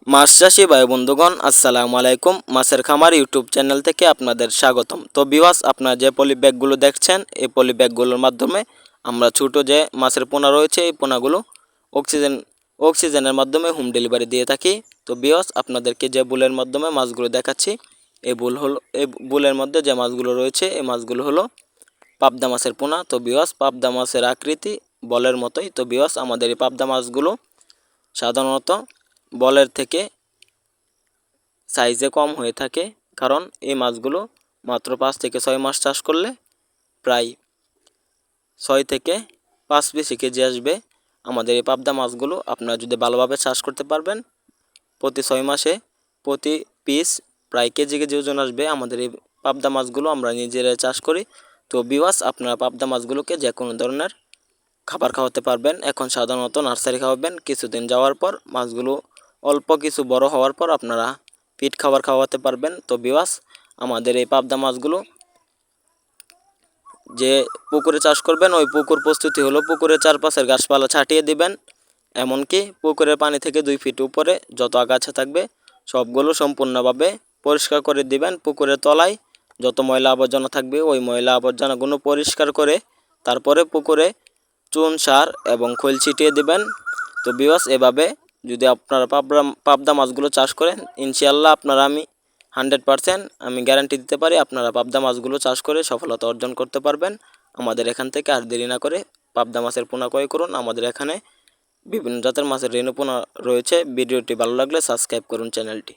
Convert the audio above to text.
মাছ চাষি ভাই বন্ধুগণ আসসালামু আলাইকুম। মাছের খামার ইউটিউব চ্যানেল থেকে আপনাদের স্বাগতম। তো ভিউয়ার্স, আপনারা যে পলি ব্যাগগুলো দেখছেন, এই পলি ব্যাগগুলোর মাধ্যমে আমরা ছোট যে মাছের পোনা রয়েছে এই পোনাগুলো অক্সিজেনের মাধ্যমে হোম ডেলিভারি দিয়ে থাকি। তো ভিউয়ার্স, আপনাদেরকে যে বুলের মাধ্যমে মাছগুলো দেখাচ্ছি, এই বুলের মধ্যে যে মাছগুলো রয়েছে এই মাছগুলো হলো পাবদা মাছের পোনা। তো ভিউয়ার্স, পাবদা মাছের আকৃতি বলের মতোই। তো ভিউয়ার্স, আমাদের এই পাবদা মাছগুলো সাধারণত বলের থেকে সাইজে কম হয়ে থাকে, কারণ এই মাছগুলো মাত্র 5 থেকে 6 মাস চাষ করলে প্রায় 6 থেকে 5 কেজি আসবে। আমাদের এই পাবদা মাছগুলো আপনারা যদি ভালোভাবে চাষ করতে পারবেন, প্রতি 6 মাসে প্রতি পিস প্রায় কেজি কেজি ওজন আসবে। আমাদের এই পাবদা মাছগুলো আমরা নিজেরাই চাষ করি। তো ভিউয়ার্স, আপনারা পাবদা মাছগুলোকে যে কোনো ধরনের খাবার খাওয়াতে পারবেন। এখন সাধারণত নার্সারি খাওয়াবেন, কিছুদিন যাওয়ার পর মাছগুলো অল্প কিছু বড় হওয়ার পর আপনারা ফিড খাবার খাওয়াতে পারবেন। তো ভিউয়ার্স, আমাদের এই পাবদা মাছগুলো যে পুকুরে চাষ করবেন, ওই পুকুর প্রস্তুতি হলো পুকুরের চারপাশের গাছপালা ছাটিয়ে দিবেন, এমনকি পুকুরের পানি থেকে 2 ফিট উপরে যত আগাছা থাকবে সবগুলো সম্পূর্ণভাবে পরিষ্কার করে দিবেন। পুকুরের তলায় যত ময়লা আবর্জনা থাকবে ওই ময়লা আবর্জনাগুলো পরিষ্কার করে তারপরে পুকুরে চুন সার এবং খৈল ছিটিয়ে দিবেন। তো ভিউয়ার্স, এভাবে যদি আপনারা পাবদা মাছগুলো চাষ করেন, ইনশাআল্লাহ আপনারা আমি 100% আমি গ্যারান্টি দিতে পারি আপনারা পাবদা মাছগুলো চাষ করে সফলতা অর্জন করতে পারবেন। আমাদের এখান থেকে আর দেরি না করে পাবদা মাছের পোনা ক্রয় করুন। আমাদের এখানে বিভিন্ন জাতের মাছের রেণু পোনা রয়েছে। ভিডিওটি ভালো লাগলে সাবস্ক্রাইব করুন চ্যানেলটি।